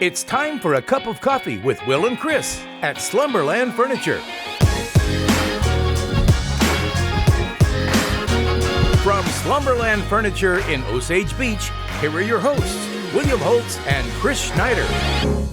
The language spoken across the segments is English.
It's time for a cup of coffee with Will and Chris at Slumberland Furniture. From Slumberland Furniture in Osage Beach, here are your hosts, William Holtz and Chris Schneider.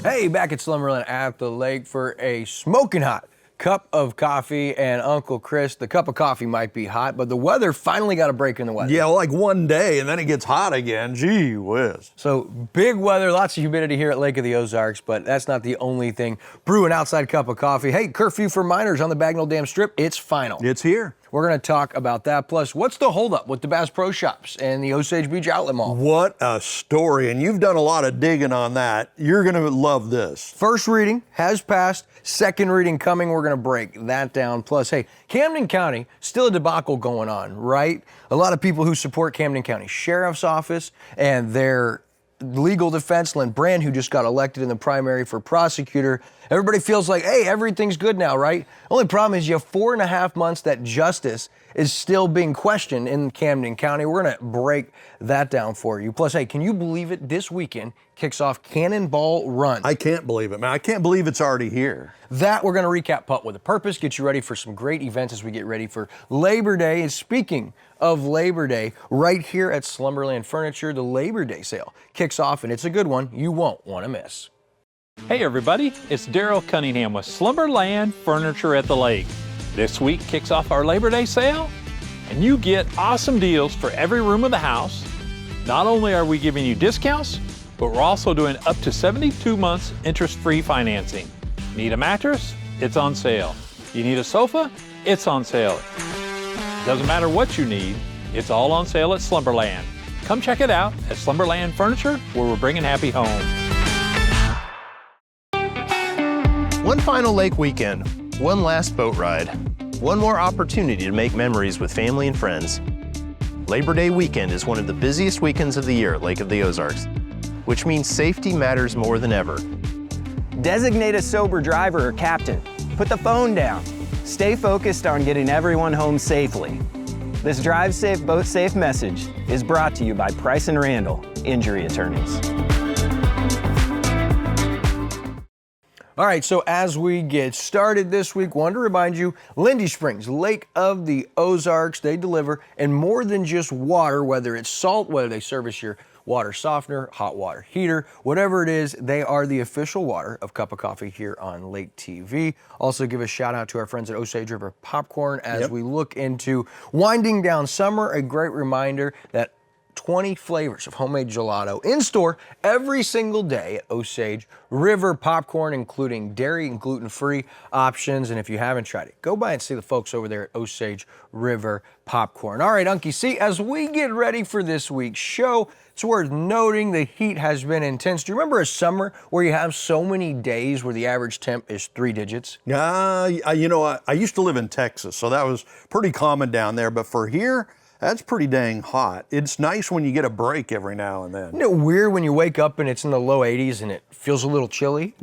Hey, back at Slumberland at the lake for a smoking hot cup of coffee. And Uncle Chris, the cup of coffee might be hot, but the weather finally got a break in the weather. Yeah, like one day and then it gets hot again. Gee whiz. So big weather, lots of humidity here at Lake of the Ozarks, but that's not the only thing. Brew an outside cup of coffee. Hey, curfew for miners on the Bagnell Dam Strip, it's final. It's here. We're going to talk about that. Plus, what's the holdup with the Bass Pro Shops and the Osage Beach Outlet Mall? What a story. And you've done a lot of digging on that. You're going to love this. First reading has passed. Second reading coming. We're going to break that down. Plus, hey, Camden County, still a debacle going on, right? A lot of people who support Camden County Sheriff's Office and their legal defense, Lynn Brand, who just got elected in the primary for prosecutor. Everybody feels like, hey, everything's good now, right? Only problem is you have 4.5 months that justice is still being questioned in Camden County. We're gonna break that down for you. Plus, hey, can you believe it? This weekend kicks off Cannonball Run. I can't believe it, man. I can't believe it's already here. That we're gonna recap Putt with a Purpose, get you ready for some great events as we get ready for Labor Day. And speaking of Labor Day, right here at Slumberland Furniture, the Labor Day sale kicks off, and it's a good one you won't want to miss. Hey everybody, it's Daryl Cunningham with Slumberland Furniture at the Lake. This week kicks off our Labor Day sale, and you get awesome deals for every room of the house. Not only are we giving you discounts, but we're also doing up to 72 months interest-free financing. Need a mattress? It's on sale. You need a sofa? It's on sale. Doesn't matter what you need, it's all on sale at Slumberland. Come check it out at Slumberland Furniture, where we're bringing happy home. One final lake weekend, one last boat ride, one more opportunity to make memories with family and friends. Labor Day weekend is one of the busiest weekends of the year at Lake of the Ozarks, which means safety matters more than ever. Designate a sober driver or captain. Put the phone down. Stay focused on getting everyone home safely. This Drive Safe, Boat Safe message is brought to you by Price & Randall, Injury Attorneys. All right, so as we get started this week, want to remind you, Lindy Springs, Lake of the Ozarks, they deliver, and more than just water, whether it's salt, whether they service your water softener, hot water heater, whatever it is, they are the official water of Cup of Coffee here on Lake TV. Also give a shout out to our friends at Osage River Popcorn as we look into winding down summer. A great reminder that 20 flavors of homemade gelato in store every single day at Osage River Popcorn, including dairy and gluten-free options. And if you haven't tried it, go by and see the folks over there at Osage River Popcorn. All right, Unky, see, as we get ready for this week's show, it's worth noting the heat has been intense. Do you remember a summer where you have so many days where the average temp is 3 digits? You know, I used to live in Texas, so that was pretty common down there. But for here, that's pretty dang hot. It's nice when you get a break every now and then. Isn't it weird when you wake up and it's in the low 80s and it feels a little chilly?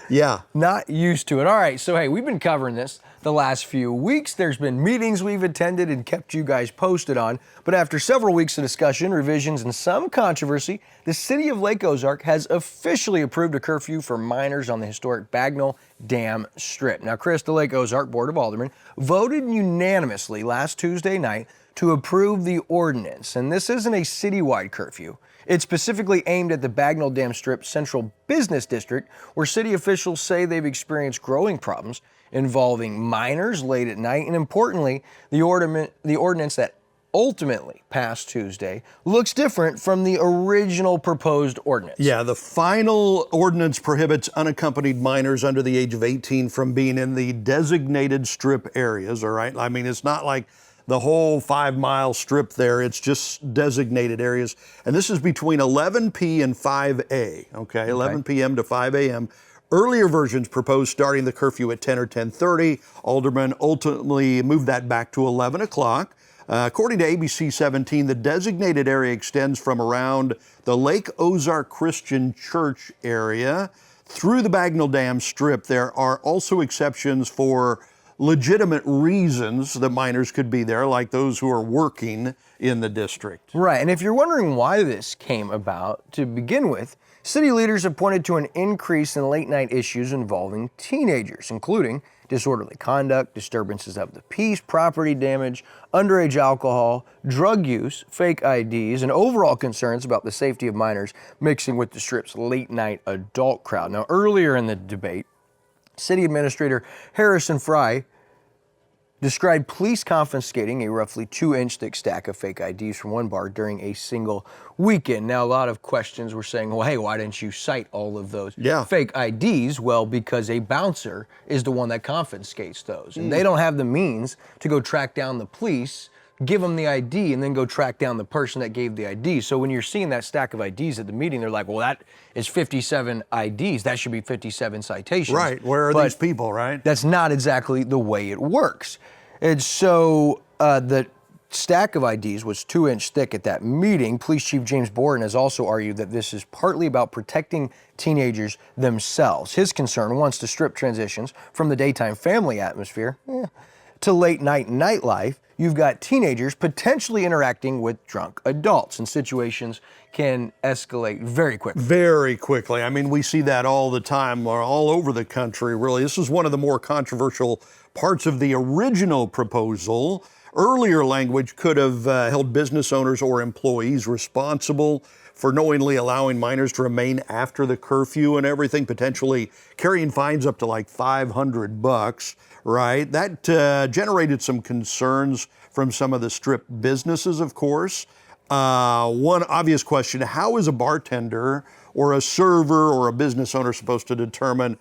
Yeah. Not used to it. All right, so hey, we've been covering this the last few weeks. There's been meetings we've attended and kept you guys posted on. But after several weeks of discussion, revisions, and some controversy, the city of Lake Ozark has officially approved a curfew for miners on the historic Bagnell Dam Strip. Now, Chris, the Lake Ozark Board of Aldermen voted unanimously last Tuesday night to approve the ordinance. And this isn't a citywide curfew. It's specifically aimed at the Bagnell Dam Strip Central Business District, where city officials say they've experienced growing problems involving miners late at night. And importantly, the ordinance that ultimately passed Tuesday looks different from the original proposed ordinance. Yeah, the final ordinance prohibits unaccompanied minors under the age of 18 from being in the designated strip areas, all right? I mean, it's not like the whole 5-mile strip there, it's just designated areas. And this is between 11 p and 5 a, okay? 11 p.m. to 5 a.m. Earlier versions proposed starting the curfew at 10 or 10:30. Aldermen ultimately moved that back to 11 o'clock. According to ABC 17, the designated area extends from around the Lake Ozark Christian Church area through the Bagnell Dam Strip. There are also exceptions for legitimate reasons that minors could be there, like those who are working in the district. Right, and if you're wondering why this came about, to begin with, City leaders have pointed to an increase in late-night issues involving teenagers, including disorderly conduct, disturbances of the peace, property damage, underage alcohol, drug use, fake IDs, and overall concerns about the safety of minors mixing with the Strip's late-night adult crowd. Now, earlier in the debate, City Administrator Harrison Fry described police confiscating a roughly 2-inch thick stack of fake IDs from one bar during a single weekend. Now, a lot of questions were saying, well, hey, why didn't you cite all of those fake IDs? Well, because a bouncer is the one that confiscates those. And they don't have the means to go track down the police, give them the ID, and then go track down the person that gave the ID. So when you're seeing that stack of IDs at the meeting, they're like, well, that is 57 IDs. That should be 57 citations. Right, where are these people, right? That's not exactly the way it works. And so the stack of IDs was 2-inch thick at that meeting. Police Chief James Borden has also argued that this is partly about protecting teenagers themselves. His concern, once the Strip transitions from the daytime family atmosphere to late night nightlife, you've got teenagers potentially interacting with drunk adults, and situations can escalate very quickly. Very quickly. I mean, we see that all the time, all over the country, really. This is one of the more controversial parts of the original proposal. Earlier language could have held business owners or employees responsible for knowingly allowing minors to remain after the curfew and everything, potentially carrying fines up to like $500, right? That generated some concerns from some of the Strip businesses, of course. One obvious question, how is a bartender or a server or a business owner supposed to determine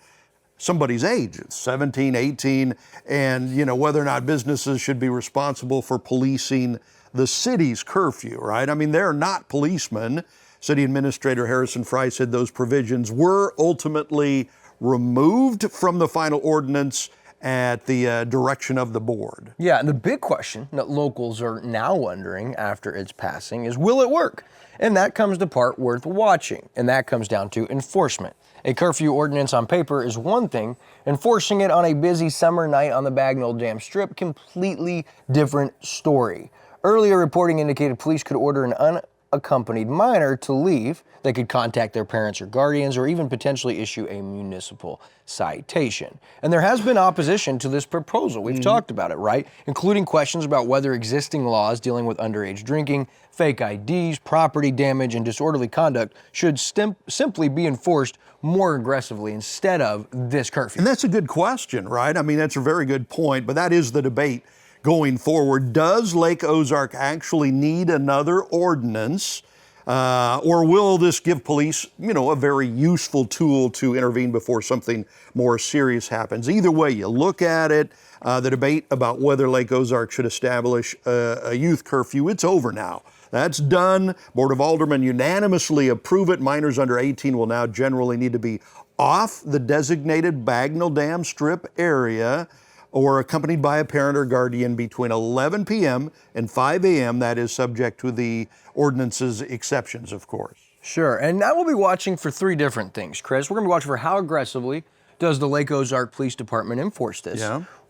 somebody's age? It's 17, 18, and whether or not businesses should be responsible for policing the city's curfew, right? I mean, they're not policemen. City Administrator Harrison Fry said those provisions were ultimately removed from the final ordinance at the direction of the board. Yeah, and the big question that locals are now wondering after its passing is, will it work? And that comes the part worth watching, and that comes down to enforcement. A curfew ordinance on paper is one thing, enforcing it on a busy summer night on the Bagnell Dam Strip, completely different story. Earlier reporting indicated police could order an unaccompanied minor to leave. They could contact their parents or guardians, or even potentially issue a municipal citation. And there has been opposition to this proposal. We've talked about it, right? Including questions about whether existing laws dealing with underage drinking, fake IDs, property damage, and disorderly conduct should simply be enforced more aggressively instead of this curfew. And that's a good question, right? I mean, that's a very good point, but that is the debate going forward. Does Lake Ozark actually need another ordinance? Or will this give police, a very useful tool to intervene before something more serious happens? Either way you look at it, the debate about whether Lake Ozark should establish a youth curfew, it's over now. That's done. Board of Aldermen unanimously approve it. Minors under 18 will now generally need to be off the designated Bagnell Dam Strip area or accompanied by a parent or guardian between 11 p.m. and 5 a.m. That is subject to the ordinance's exceptions, of course. Sure, and now we'll be watching for 3 different things, Chris. We're going to be watching for how aggressively does the Lake Ozark Police Department enforce this,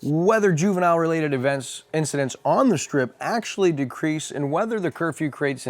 whether juvenile-related incidents on the Strip actually decrease, and whether the curfew creates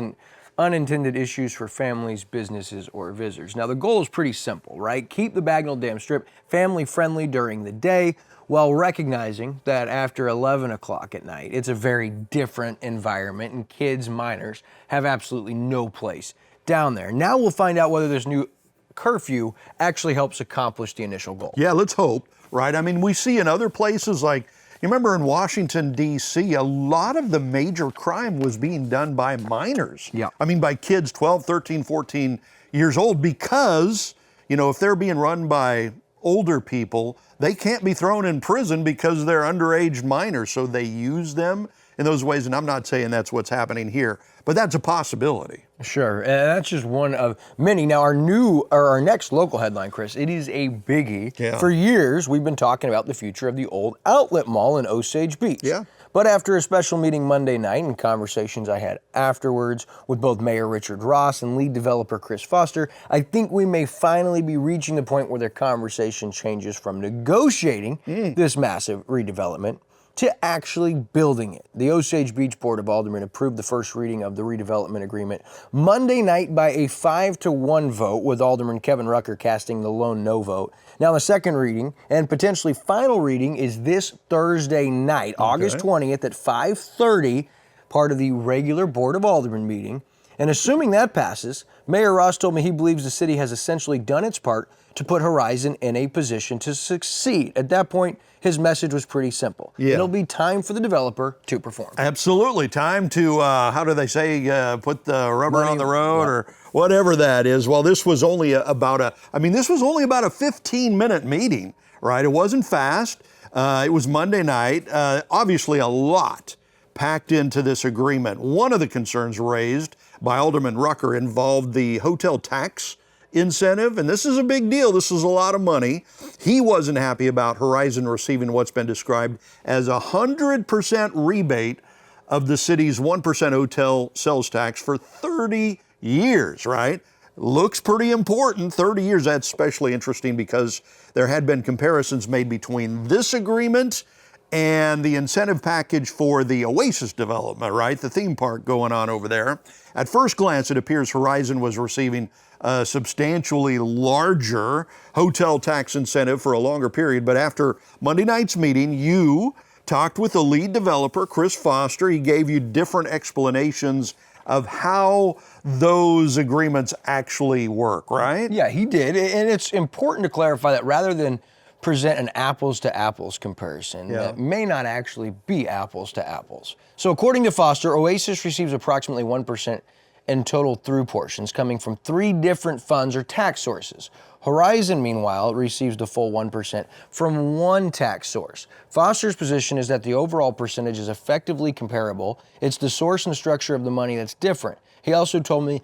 unintended issues for families, businesses, or visitors. Now, the goal is pretty simple, right? Keep the Bagnell Dam Strip family-friendly during the day, while recognizing that after 11 o'clock at night, it's a very different environment, and kids, minors, have absolutely no place down there. Now we'll find out whether this new curfew actually helps accomplish the initial goal. Yeah, let's hope, right? I mean, we see in other places, like, you remember in Washington, D.C., a lot of the major crime was being done by minors. Yeah. I mean, by kids 12, 13, 14 years old, because, if they're being run by older people, they can't be thrown in prison because they're underage minors, so they use them in those ways, and I'm not saying that's what's happening here, but that's a possibility. Sure, and that's just one of many. Now, our next local headline, Chris, it is a biggie. Yeah. For years, we've been talking about the future of the old outlet mall in Osage Beach. Yeah. But after a special meeting Monday night and conversations I had afterwards with both Mayor Richard Ross and lead developer Chris Foster, I think we may finally be reaching the point where the conversation changes from negotiating this massive redevelopment to actually building it. The Osage Beach Board of Aldermen approved the first reading of the redevelopment agreement Monday night by a 5-1 vote, with Alderman Kevin Rucker casting the lone no vote. Now the second reading and potentially final reading is this Thursday night, August 20th at 5:30, part of the regular Board of Aldermen meeting. And assuming that passes, Mayor Ross told me he believes the city has essentially done its part to put Horizon in a position to succeed. At that point, his message was pretty simple. Yeah. It'll be time for the developer to perform. Absolutely. Time to, how do they say, put the rubber on the road or whatever that is. Well, this was only about a 15-minute meeting, right? It wasn't fast. It was Monday night. Obviously a lot packed into this agreement. One of the concerns raised by Alderman Rucker involved the hotel tax incentive, and this is a big deal. This is a lot of money. He wasn't happy about Horizon receiving what's been described as 100% rebate of the city's 1% hotel sales tax for 30 years, right? Looks pretty important. 30 years, that's especially interesting because there had been comparisons made between this agreement and the incentive package for the Oasis development, right? The theme park going on over there. At first glance, it appears Horizon was receiving a substantially larger hotel tax incentive for a longer period. But after Monday night's meeting, you talked with the lead developer, Chris Foster. He gave you different explanations of how those agreements actually work, right? Yeah, he did. And it's important to clarify that rather than present an apples to apples comparison that may not actually be apples to apples. So according to Foster, Oasis receives approximately 1% in total through portions coming from 3 different funds or tax sources. Horizon, meanwhile, receives the full 1% from 1 tax source. Foster's position is that the overall percentage is effectively comparable. It's the source and structure of the money that's different. He also told me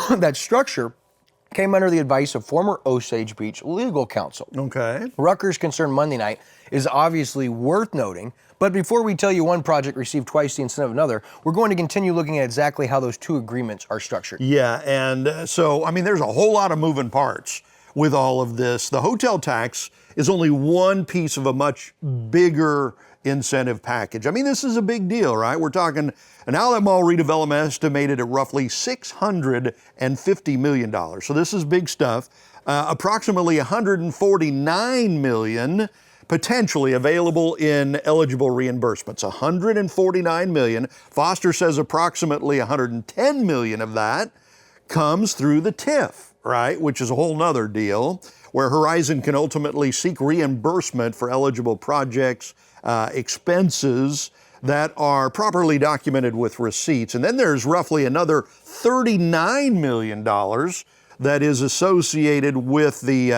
that structure came under the advice of former Osage Beach legal counsel. Okay. Rucker's concern Monday night is obviously worth noting, but before we tell you one project received twice the incentive of another, we're going to continue looking at exactly how those 2 agreements are structured. Yeah, and so, I mean, there's a whole lot of moving parts with all of this. The hotel tax is only one piece of a much bigger incentive package. I mean, this is a big deal, right? We're talking an outlet mall redevelopment estimated at roughly $650 million. So this is big stuff. Approximately $149 million potentially available in eligible reimbursements. $149 million. Foster says approximately $110 million of that comes through the TIF, right? Which is a whole nother deal, where Horizon can ultimately seek reimbursement for eligible projects, expenses that are properly documented with receipts. And then there's roughly another $39 million that is associated with the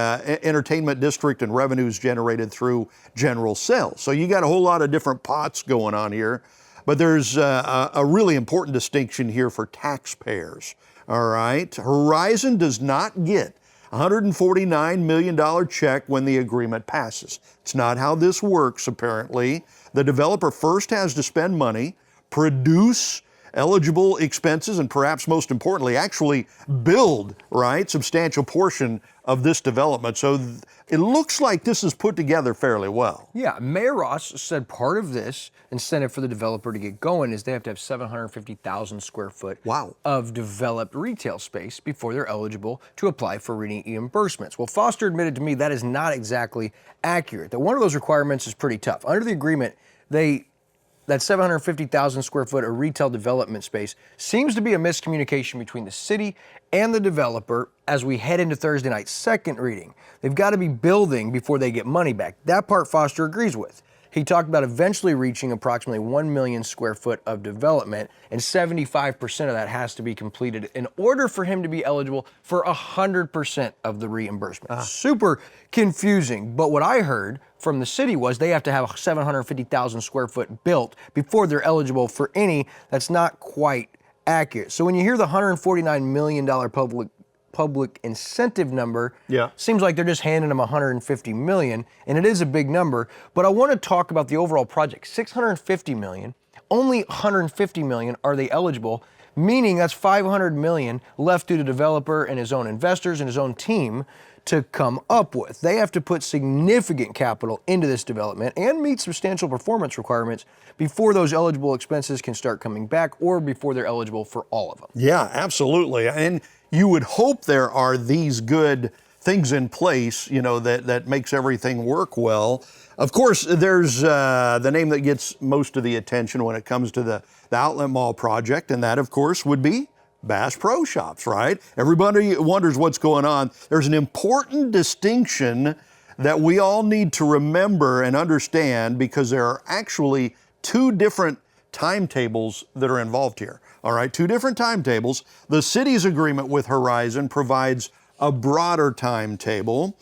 entertainment district and revenues generated through general sales. So you got a whole lot of different pots going on here, but there's a really important distinction here for taxpayers. All right, Horizon does not get $149 million check when the agreement passes. It's not how this works, apparently. The developer first has to spend money, produce eligible expenses, and perhaps most importantly, actually build, right, substantial portion of this development. So it looks like this is put together fairly well. Yeah, Mayor Ross said part of this incentive for the developer to get going is they have to have 750,000 square foot of developed retail space before they're eligible to apply for reimbursements. Well, Foster admitted to me that is not exactly accurate, that one of those requirements is pretty tough. Under the agreement, that 750,000 square foot of retail development space seems to be a miscommunication between the city and the developer as we head into Thursday night's second reading. They've got to be building before they get money back. That part Foster agrees with. He talked about eventually reaching approximately 1 million square foot of development, and 75% of that has to be completed in order for him to be eligible for 100% of the reimbursement. Super confusing, but what I heard from the city was they have to have 750,000 square foot built before they're eligible for any. That's not quite accurate. So when you hear the $149 million public incentive number, seems like they're just handing them $150 million, and it is a big number. But I want to talk about the overall project. $650 million, only $150 million are they eligible meaning that's $500 million left to the developer and his own investors and his own team to come up with. They have to put significant capital into this development and meet substantial performance requirements before those eligible expenses can start coming back or before they're eligible for all of them. Yeah, absolutely. And you would hope there are these good things in place, that makes everything work well. Of course, there's the name that gets most of the attention when it comes to the Outlet Mall project, and that, of course, would be Bass Pro Shops, right? Everybody wonders what's going on. There's an important distinction that we all need to remember and understand, because there are actually two different timetables that are involved here. All right, two different timetables. The city's agreement with Horizon provides a broader timetable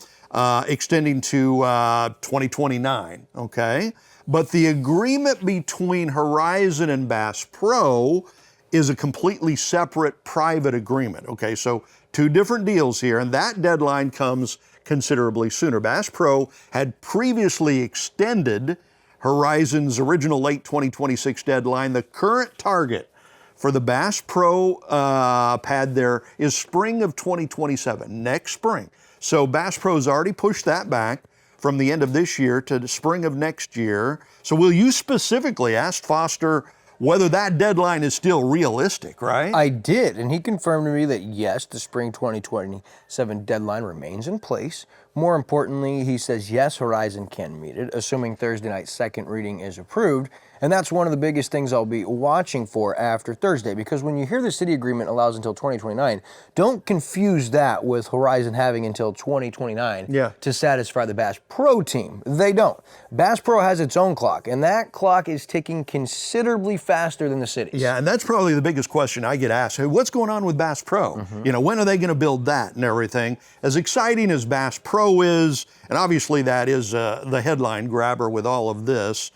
extending to 2029, okay? But the agreement between Horizon and Bass Pro is a completely separate private agreement, okay? So two different deals here, and that deadline comes considerably sooner. Bass Pro had previously extended Horizon's original late 2026 deadline. The current target for the Bass Pro pad there is spring of 2027, next spring. So Bass Pro's already pushed that back from the end of this year to the spring of next year. So will you specifically ask Foster whether that deadline is still realistic, right? I did, and he confirmed to me that yes, the spring 2027 deadline remains in place. More importantly, he says yes, Horizon can meet it, assuming Thursday night's second reading is approved. And that's one of the biggest things I'll be watching for after Thursday, because when you hear the city agreement allows until 2029, don't confuse that with Horizon having until 2029 to satisfy the Bass Pro team. They don't. Bass Pro has its own clock, and that clock is ticking considerably faster than the city's. Yeah, and that's probably the biggest question I get asked. Hey, what's going on with Bass Pro? When are they going to build that and everything? As exciting as Bass Pro is, and obviously that is the headline grabber with all of this,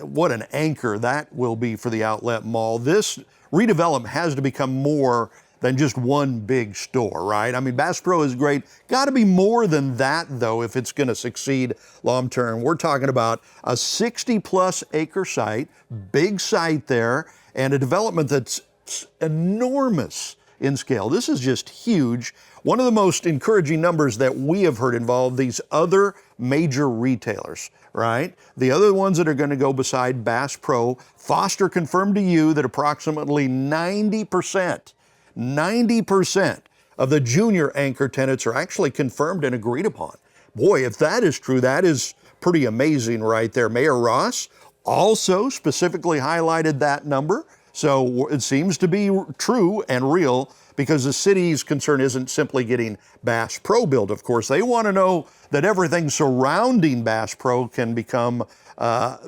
what an anchor that will be for the Outlet Mall. This redevelopment has to become more than just one big store, right? I mean, Bass Pro is great. Got to be more than that, though, if it's going to succeed long term. We're talking about a 60-plus acre site, big site there, and a development that's enormous in scale. This is just huge. One of the most encouraging numbers that we have heard involve these other major retailers, right? The other ones that are going to go beside Bass Pro. Foster confirmed to you that approximately 90% of the junior anchor tenants are actually confirmed and agreed upon. Boy, if that is true, that is pretty amazing right there. Mayor Ross also specifically highlighted that number. So it seems to be true and real, because the city's concern isn't simply getting Bass Pro built, of course. They want to know that everything surrounding Bass Pro can become a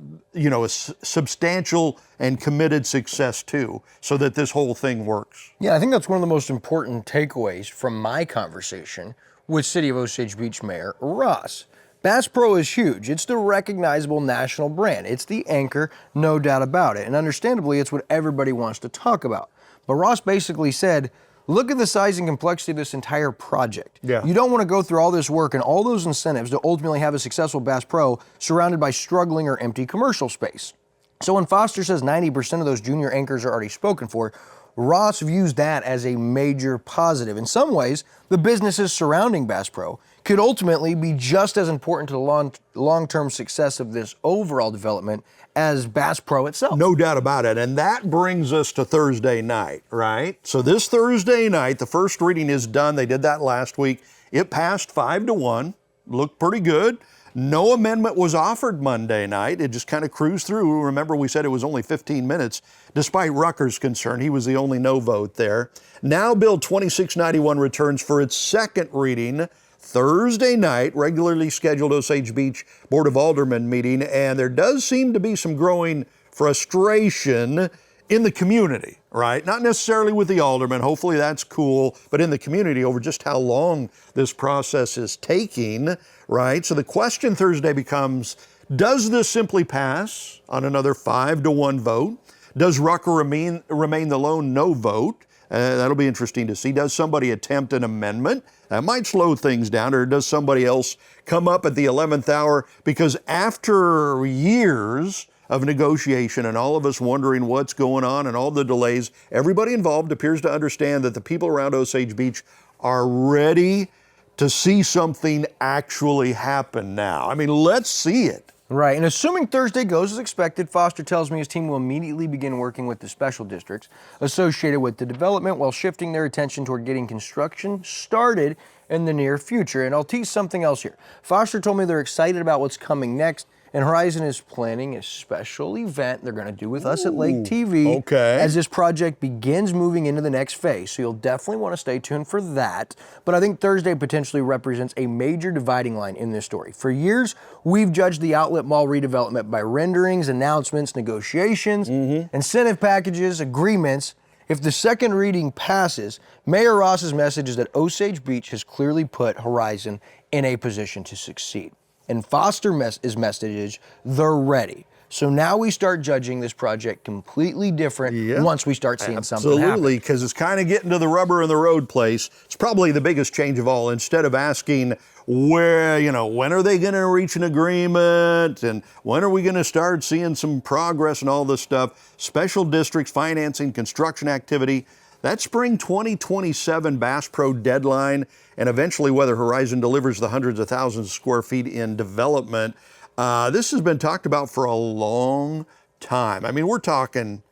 substantial and committed success too, so that this whole thing works. Yeah, I think that's one of the most important takeaways from my conversation with City of Osage Beach Mayor Ross. Bass Pro is huge. It's the recognizable national brand. It's the anchor, no doubt about it. And understandably, it's what everybody wants to talk about. But Ross basically said, look at the size and complexity of this entire project. Yeah. You don't want to go through all this work and all those incentives to ultimately have a successful Bass Pro surrounded by struggling or empty commercial space. So when Foster says 90% of those junior anchors are already spoken for, Ross views that as a major positive. In some ways, the businesses surrounding Bass Pro could ultimately be just as important to the long-term success of this overall development as Bass Pro itself. No doubt about it. And that brings us to Thursday night, right? So this Thursday night, the first reading is done. They did that last week. It passed 5-1, looked pretty good. No amendment was offered Monday night. It just kind of cruised through. Remember, we said it was only 15 minutes. Despite Rucker's concern, he was the only no vote there. Now Bill 2691 returns for its second reading Thursday night, regularly scheduled Osage Beach Board of Aldermen meeting, and there does seem to be some growing frustration in the community, right? Not necessarily with the aldermen, hopefully that's cool, but in the community over just how long this process is taking, right? So the question Thursday becomes, does this simply pass on another 5-1 vote? Does Rucker remain the lone no vote? That'll be interesting to see. Does somebody attempt an amendment? That might slow things down, or does somebody else come up at the 11th hour? Because after years of negotiation and all of us wondering what's going on and all the delays, everybody involved appears to understand that the people around Osage Beach are ready to see something actually happen now. I mean, let's see it. Right, and assuming Thursday goes as expected, Foster tells me his team will immediately begin working with the special districts associated with the development while shifting their attention toward getting construction started in the near future. And I'll tease something else here. Foster told me they're excited about what's coming next, and Horizon is planning a special event they're going to do with us at Lake TV as this project begins moving into the next phase. So you'll definitely want to stay tuned for that. But I think Thursday potentially represents a major dividing line in this story. For years, we've judged the outlet mall redevelopment by renderings, announcements, negotiations, incentive packages, agreements. If the second reading passes, Mayor Ross's message is that Osage Beach has clearly put Horizon in a position to succeed. And Foster's message, they're ready. So now we start judging this project completely different once we start seeing something happen. Absolutely, because it's kind of getting to the rubber in the road place. It's probably the biggest change of all. Instead of asking where, when are they going to reach an agreement and when are we going to start seeing some progress and all this stuff, special districts financing construction activity, that spring 2027 Bass Pro deadline, and eventually whether Horizon delivers the hundreds of thousands of square feet in development, this has been talked about for a long time. I mean, we're talking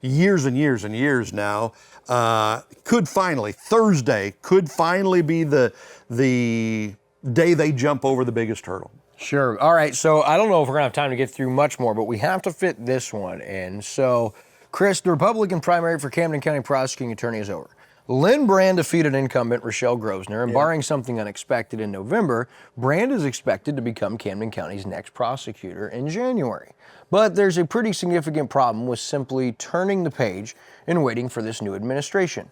years and years and years now. Thursday could finally be the day they jump over the biggest hurdle. Sure. All right. So I don't know if we're going to have time to get through much more, but we have to fit this one in. So, Chris, the Republican primary for Camden County prosecuting attorney is over. Lynn Brand defeated incumbent Rochelle Grosvenor, and barring something unexpected in November, Brand is expected to become Camden County's next prosecutor in January. But there's a pretty significant problem with simply turning the page and waiting for this new administration.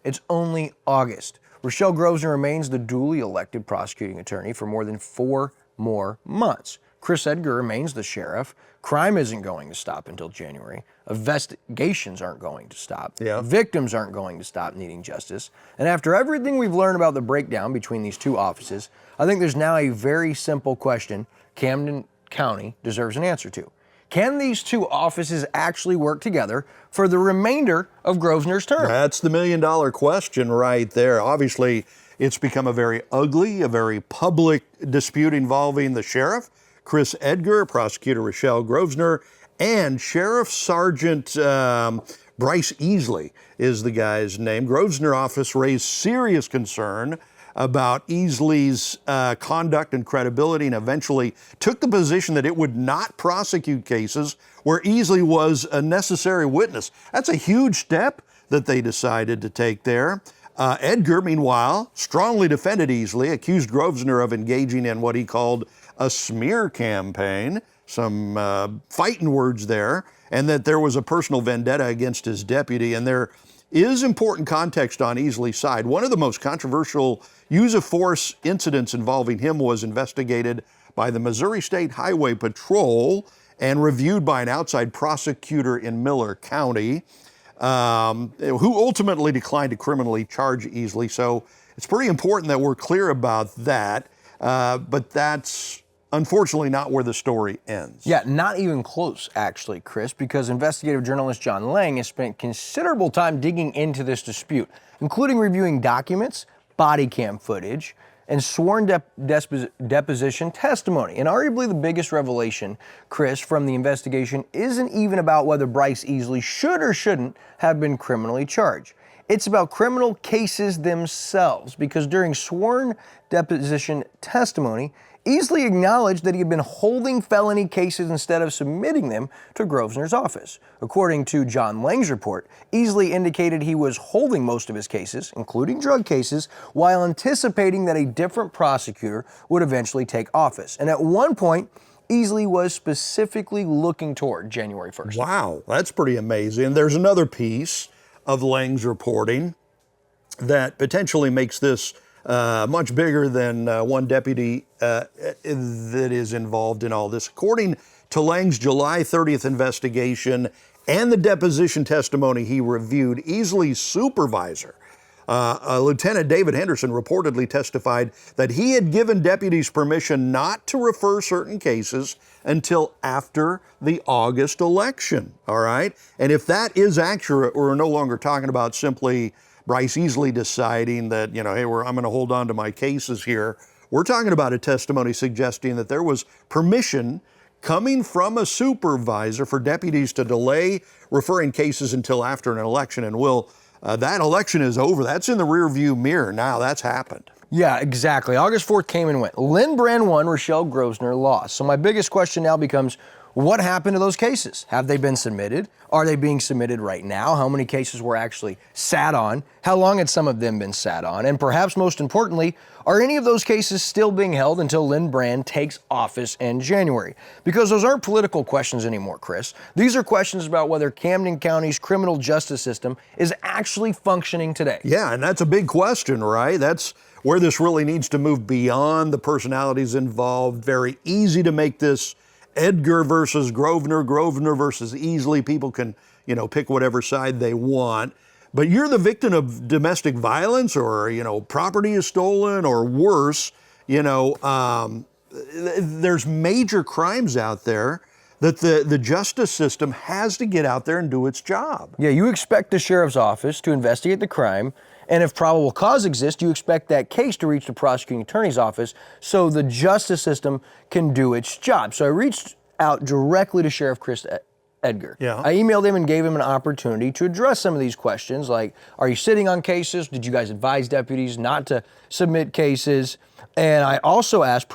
It's only August. Rochelle Grosvenor remains the duly elected prosecuting attorney for more than 4 more months. Chris Edgar remains the sheriff. Crime isn't going to stop until January. Investigations aren't going to stop. Victims aren't going to stop needing justice. And after everything we've learned about the breakdown between these two offices, I think there's now a very simple question Camden County deserves an answer to. Can these two offices actually work together for the remainder of Grosvenor's term? That's the million-dollar question right there. Obviously, it's become a very ugly, a very public dispute involving the sheriff, Chris Edgar, prosecutor Rochelle Grosvenor, and Sheriff Sergeant Bryce Easley is the guy's name. Grosvenor office raised serious concern about Easley's conduct and credibility, and eventually took the position that it would not prosecute cases where Easley was a necessary witness. That's a huge step that they decided to take there. Edgar, meanwhile, strongly defended Easley, accused Grosvenor of engaging in what he called a smear campaign, some fighting words there, and that there was a personal vendetta against his deputy. And there is important context on Easley's side. One of the most controversial use of force incidents involving him was investigated by the Missouri State Highway Patrol and reviewed by an outside prosecutor in Miller County, who ultimately declined to criminally charge Easley. So it's pretty important that we're clear about that, but that's unfortunately not where the story ends. Yeah, not even close, actually, Chris, because investigative journalist John Lang has spent considerable time digging into this dispute, including reviewing documents, body cam footage, and sworn deposition testimony. And arguably the biggest revelation, Chris, from the investigation isn't even about whether Bryce Easley should or shouldn't have been criminally charged. It's about criminal cases themselves, because during sworn deposition testimony, Easley acknowledged that he had been holding felony cases instead of submitting them to Grosvenor's office. According to John Lang's report, Easley indicated he was holding most of his cases, including drug cases, while anticipating that a different prosecutor would eventually take office. And at one point, Easley was specifically looking toward January 1st. Wow, that's pretty amazing. There's another piece of Lang's reporting that potentially makes this much bigger than one deputy that is involved in all this. According to Lang's July 30th investigation and the deposition testimony he reviewed, Easley's supervisor Lieutenant David Henderson reportedly testified that he had given deputies permission not to refer certain cases until after the August election, all right? And if that is accurate, we're no longer talking about simply Bryce Easley deciding that, you know, hey, I'm going to hold on to my cases here. We're talking about a testimony suggesting that there was permission coming from a supervisor for deputies to delay referring cases until after an election. And that election is over. That's in the rearview mirror now. That's happened. Yeah, exactly. August 4th came and went. Lynn Brand won, Rochelle Grosvenor lost. So my biggest question now becomes, what happened to those cases? Have they been submitted? Are they being submitted right now? How many cases were actually sat on? How long had some of them been sat on? And perhaps most importantly, are any of those cases still being held until Lynn Brand takes office in January? Because those aren't political questions anymore, Chris. These are questions about whether Camden County's criminal justice system is actually functioning today. Yeah, and that's a big question, right? That's where this really needs to move beyond the personalities involved. Very easy to make this Edgar versus Grosvenor, Grosvenor versus Easley. People can, you know, pick whatever side they want. But you're the victim of domestic violence, or, you know, property is stolen, or worse, you know, there's major crimes out there that the justice system has to get out there and do its job. Yeah, you expect the sheriff's office to investigate the crime, and if probable cause exists, you expect that case to reach the prosecuting attorney's office so the justice system can do its job. So I reached out directly to Sheriff Chris Edgar. Yeah. I emailed him and gave him an opportunity to address some of these questions, like, are you sitting on cases? Did you guys advise deputies not to submit cases? And I also asked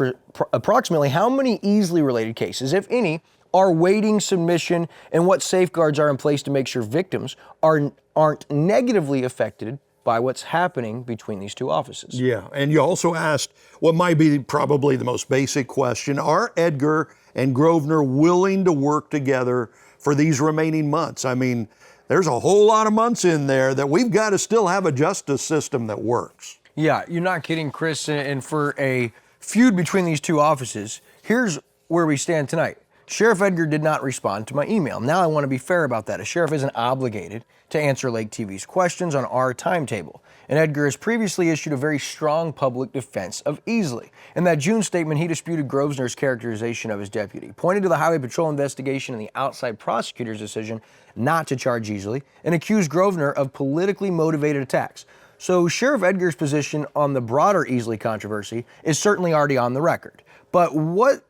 approximately how many Easley related cases, if any, are waiting submission, and what safeguards are in place to make sure victims aren't negatively affected by what's happening between these two offices. Yeah, and you also asked what might be probably the most basic question: are Edgar and Grosvenor willing to work together for these remaining months? I mean, there's a whole lot of months in there that we've got to still have a justice system that works. Yeah, you're not kidding, Chris. And for a feud between these two offices, here's where we stand tonight. Sheriff Edgar did not respond to my email. Now I want to be fair about that. A sheriff isn't obligated to answer Lake TV's questions on our timetable. And Edgar has previously issued a very strong public defense of Easley. In that June statement, he disputed Grosvenor's characterization of his deputy, pointed to the Highway Patrol investigation and the outside prosecutor's decision not to charge Easley, and accused Grosvenor of politically motivated attacks. So Sheriff Edgar's position on the broader Easley controversy is certainly already on the record. But what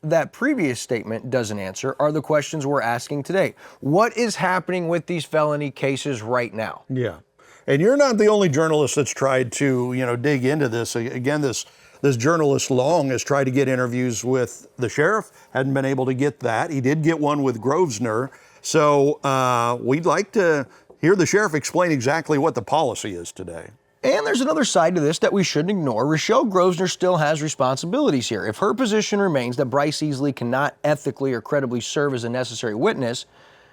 that previous statement doesn't answer are the questions we're asking today. What is happening with these felony cases right now? Yeah, and you're not the only journalist that's tried to, you know, dig into this. Again, this journalist Long has tried to get interviews with the sheriff, hadn't been able to get that. He did get one with Grosvenor. So we'd like to hear the sheriff explain exactly what the policy is today. And there's another side to this that we shouldn't ignore. Rochelle Grosvenor still has responsibilities here. If her position remains that Bryce Easley cannot ethically or credibly serve as a necessary witness,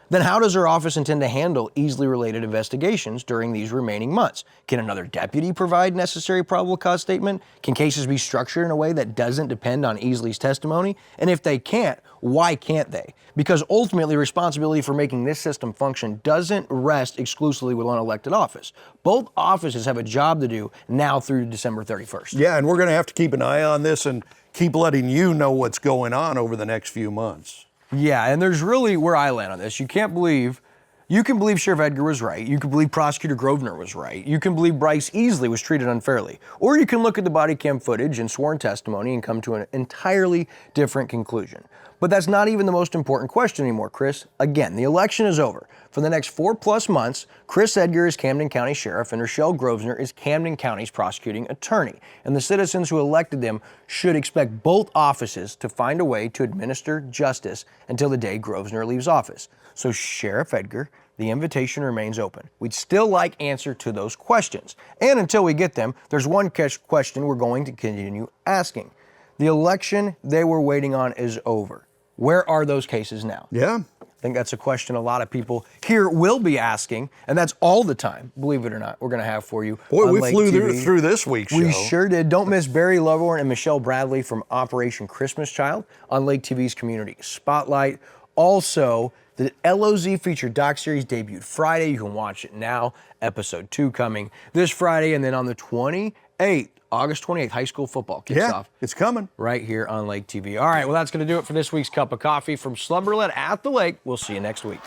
then how does her office intend to handle Easley-related investigations during these remaining months? Can another deputy provide necessary probable cause statement? Can cases be structured in a way that doesn't depend on Easley's testimony? And if they can't, why can't they? Because ultimately, responsibility for making this system function doesn't rest exclusively with one elected office. Both offices have a job to do now through December 31st. Yeah, and we're going to have to keep an eye on this and keep letting you know what's going on over the next few months. Yeah, and there's really where I land on this. You can believe Sheriff Edgar was right. You can believe Prosecutor Grosvenor was right. You can believe Bryce Easley was treated unfairly. Or you can look at the body cam footage and sworn testimony and come to an entirely different conclusion. But that's not even the most important question anymore, Chris. Again, the election is over. For the next 4+ months, Chris Edgar is Camden County Sheriff and Rochelle Grosvenor is Camden County's prosecuting attorney. And the citizens who elected them should expect both offices to find a way to administer justice until the day Grosvenor leaves office. So Sheriff Edgar, the invitation remains open. We'd still like answer to those questions. And until we get them, there's one question we're going to continue asking. The election they were waiting on is over. Where are those cases now? Yeah. I think that's a question a lot of people here will be asking, and that's all the time, believe it or not, we're going to have for you. Boy, we Lake flew TV. through this week's show. We sure did. Don't miss Barry Loveorn and Michelle Bradley from Operation Christmas Child on Lake TV's Community Spotlight. Also, The LOZ feature doc series debuted Friday. You can watch it now. Episode 2 coming this Friday, and then on the 28th, August 28th, high school football kicks off. It's coming. Right here on Lake TV. All right, well, that's going to do it for this week's Cup of Coffee from Slumberland at the Lake. We'll see you next week.